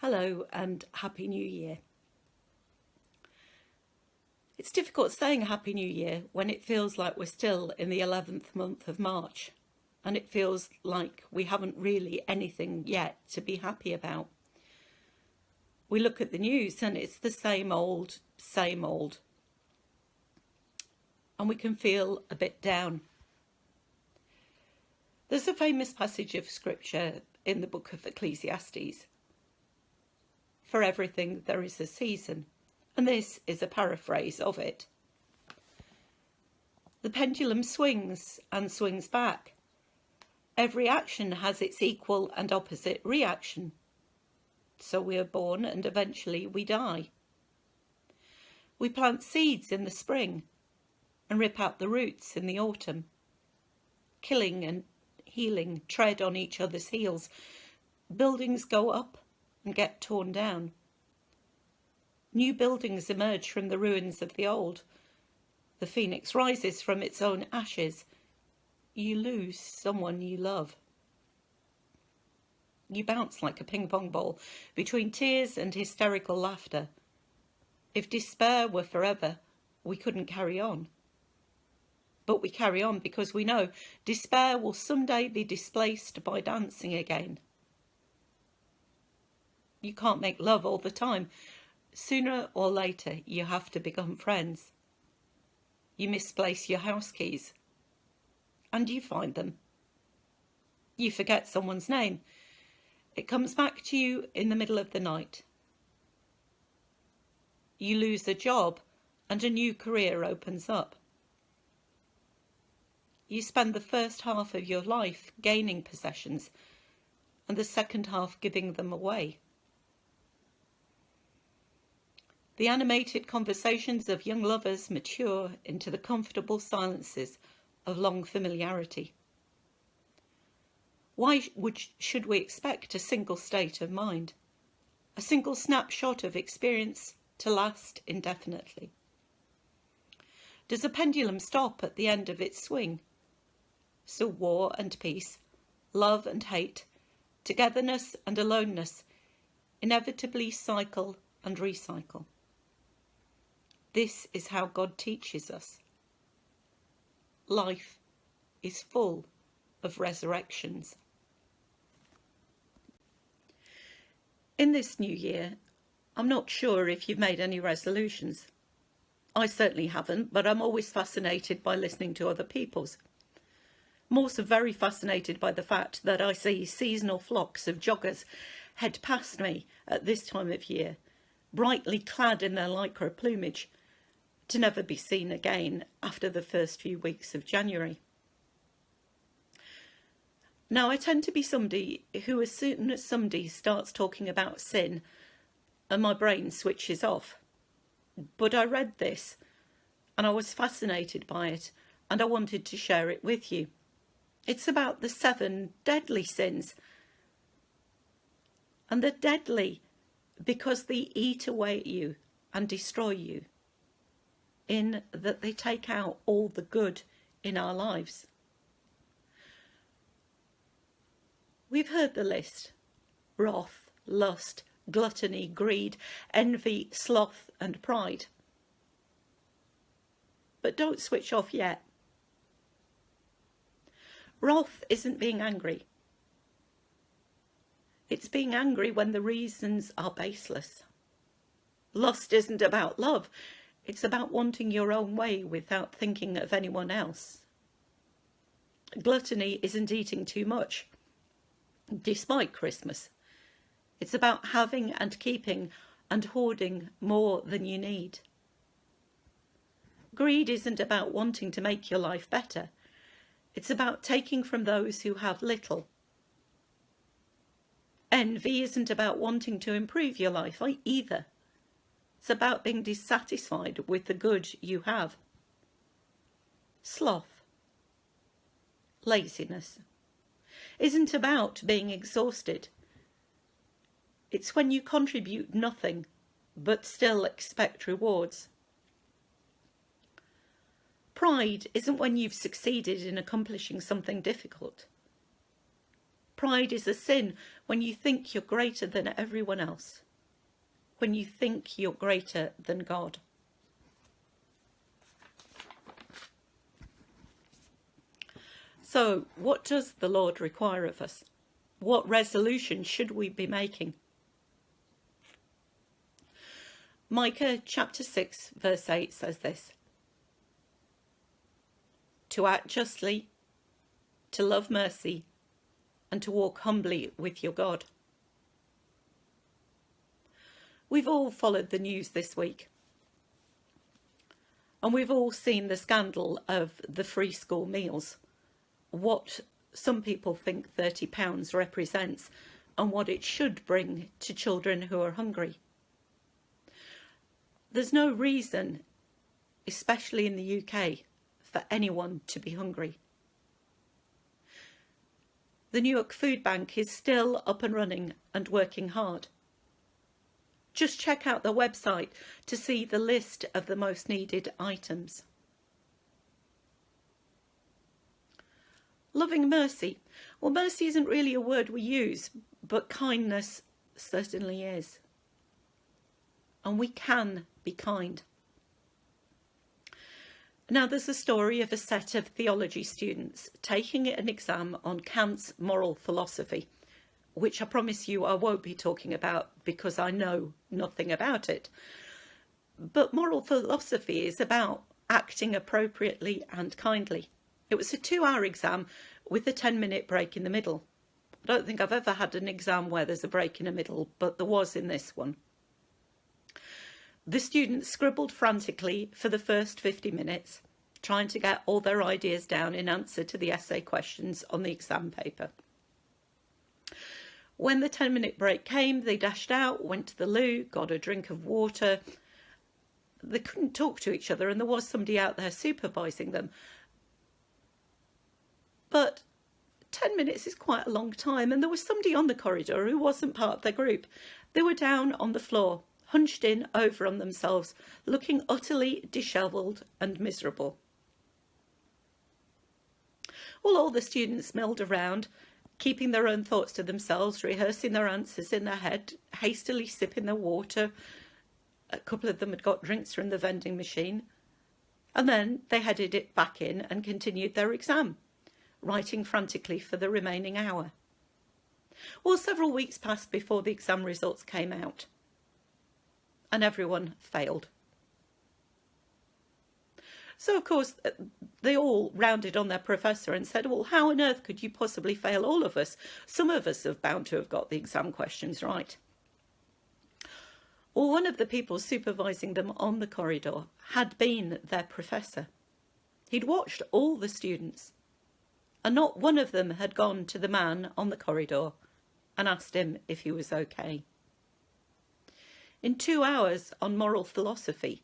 Hello and Happy New Year. It's difficult saying Happy New Year when it feels like we're still in the 11th month of March and it feels like we haven't really anything yet to be happy about. We look at the news and it's the same old, and we can feel a bit down. There's a famous passage of scripture in the book of Ecclesiastes. For everything there is a season, and this is a paraphrase of it. The pendulum swings and swings back. Every action has its equal and opposite reaction. So we are born and eventually we die. We plant seeds in the spring and rip out the roots in the autumn. Killing and healing tread on each other's heels. Buildings go up and get torn down. New buildings emerge from the ruins of the old. The phoenix rises from its own ashes. You lose someone you love. You bounce like a ping-pong ball between tears and hysterical laughter. If despair were forever, we couldn't carry on. But we carry on because we know despair will someday be displaced by dancing again. You can't make love all the time. Sooner or later, you have to become friends. You misplace your house keys, and you find them. You forget someone's name. It comes back to you in the middle of the night. You lose a job, and a new career opens up. You spend the first half of your life gaining possessions, and the second half giving them away. The animated conversations of young lovers mature into the comfortable silences of long familiarity. Why should we expect a single state of mind, a single snapshot of experience to last indefinitely? Does a pendulum stop at the end of its swing? So war and peace, love and hate, togetherness and aloneness inevitably cycle and recycle. This is how God teaches us. Life is full of resurrections. In this new year, I'm not sure if you've made any resolutions. I certainly haven't, but I'm always fascinated by listening to other people's. I'm also very fascinated by the fact that I see seasonal flocks of joggers head past me at this time of year, brightly clad in their lycra plumage, to never be seen again after the first few weeks of January. Now, I tend to be somebody who, as soon as somebody starts talking about sin, and my brain switches off. But I read this, and I was fascinated by it, and I wanted to share it with you. It's about the 7 deadly sins. And they're deadly because they eat away at you and destroy you, in that they take out all the good in our lives. We've heard the list: wrath, lust, gluttony, greed, envy, sloth and pride. But don't switch off yet. Wrath isn't being angry. It's being angry when the reasons are baseless. Lust isn't about love. It's about wanting your own way without thinking of anyone else. Gluttony isn't eating too much, despite Christmas. It's about having and keeping and hoarding more than you need. Greed isn't about wanting to make your life better. It's about taking from those who have little. Envy isn't about wanting to improve your life either. It's about being dissatisfied with the good you have. Sloth, laziness, isn't about being exhausted. It's when you contribute nothing but still expect rewards. Pride isn't when you've succeeded in accomplishing something difficult. Pride is a sin when you think you're greater than everyone else, when you think you're greater than God. So, what does the Lord require of us? What resolution should we be making? Micah chapter 6 verse 8 says this: to act justly, to love mercy, and to walk humbly with your God. We've all followed the news this week, and we've all seen the scandal of the free school meals, what some people think £30 represents and what it should bring to children who are hungry. There's no reason, especially in the UK, for anyone to be hungry. The Newark Food Bank is still up and running and working hard. Just check out their website to see the list of the most needed items. Loving mercy. Well, mercy isn't really a word we use, but kindness certainly is. And we can be kind. Now, there's a story of a set of theology students taking an exam on Kant's moral philosophy, which I promise you I won't be talking about because I know nothing about it. But moral philosophy is about acting appropriately and kindly. It was a 2-hour exam with a 10-minute break in the middle. I don't think I've ever had an exam where there's a break in the middle, but there was in this one. The students scribbled frantically for the first 50 minutes, trying to get all their ideas down in answer to the essay questions on the exam paper. When the 10-minute break came, they dashed out, went to the loo, got a drink of water. They couldn't talk to each other, and there was somebody out there supervising them. But 10 minutes is quite a long time, and there was somebody on the corridor who wasn't part of their group. They were down on the floor, hunched in over on themselves, looking utterly dishevelled and miserable. Well, all the students milled around, keeping their own thoughts to themselves, rehearsing their answers in their head, hastily sipping their water. A couple of them had got drinks from the vending machine. And then they headed it back in and continued their exam, writing frantically for the remaining hour. Well, several weeks passed before the exam results came out, and everyone failed. So, of course, they all rounded on their professor and said, well, how on earth could you possibly fail all of us? Some of us are bound to have got the exam questions right. Well, one of the people supervising them on the corridor had been their professor. He'd watched all the students, and not one of them had gone to the man on the corridor and asked him if he was okay. In 2 hours on moral philosophy,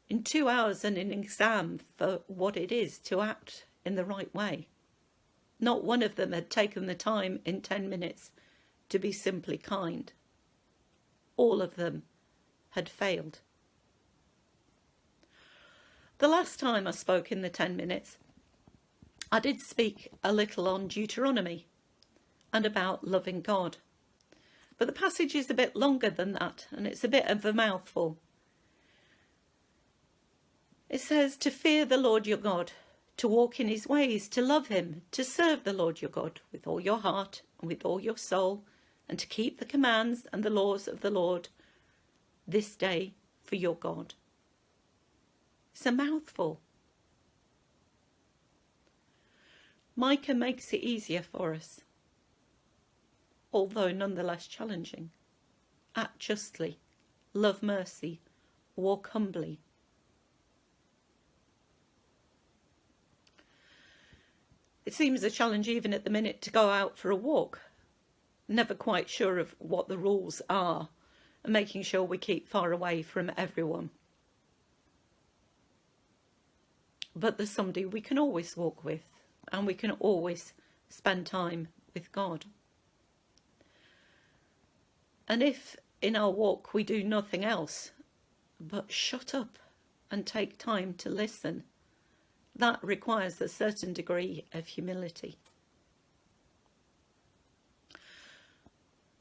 in 2 hours and an exam for what it is to act in the right way, not one of them had taken the time in 10 minutes to be simply kind. All of them had failed. The last time I spoke in the 10 minutes, I did speak a little on Deuteronomy and about loving God. But the passage is a bit longer than that, and it's a bit of a mouthful. It says to fear the Lord your God, to walk in his ways, to love him, to serve the Lord your God with all your heart and with all your soul, and to keep the commands and the laws of the Lord this day for your God. It's a mouthful. Micah makes it easier for us, although nonetheless challenging. Act justly, love mercy, walk humbly. It seems a challenge even at the minute to go out for a walk, never quite sure of what the rules are, and making sure we keep far away from everyone. But there's somebody we can always walk with, and we can always spend time with God. And if in our walk we do nothing else but shut up and take time to listen, that requires a certain degree of humility.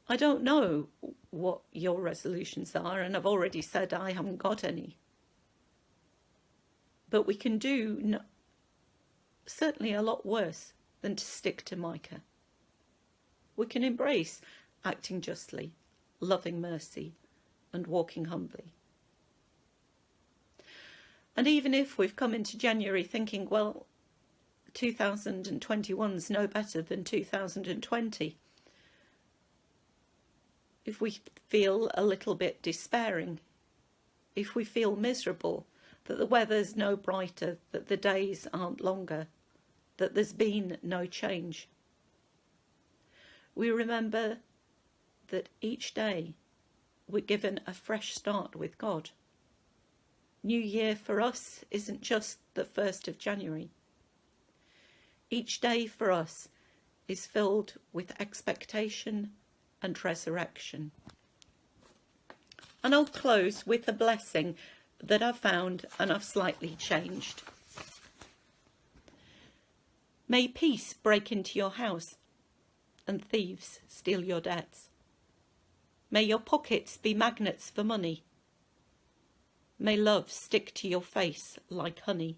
I don't know what your resolutions are, and I've already said I haven't got any. But we can do certainly a lot worse than to stick to Micah. We can embrace acting justly, loving mercy, and walking humbly. And even if we've come into January thinking, well, 2021's no better than 2020, if we feel a little bit despairing, if we feel miserable, that the weather's no brighter, that the days aren't longer, that there's been no change, we remember that each day we're given a fresh start with God. New Year for us isn't just the 1st of January. Each day for us is filled with expectation and resurrection. And I'll close with a blessing that I've found and I've slightly changed. May peace break into your house and thieves steal your debts. May your pockets be magnets for money. May love stick to your face like honey,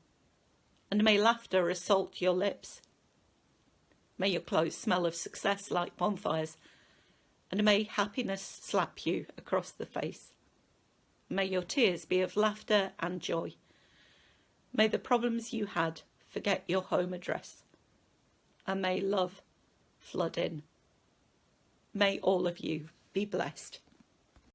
and may laughter assault your lips. May your clothes smell of success like bonfires, and may happiness slap you across the face. May your tears be of laughter and joy. May the problems you had forget your home address, and may love flood in. May all of you be blessed.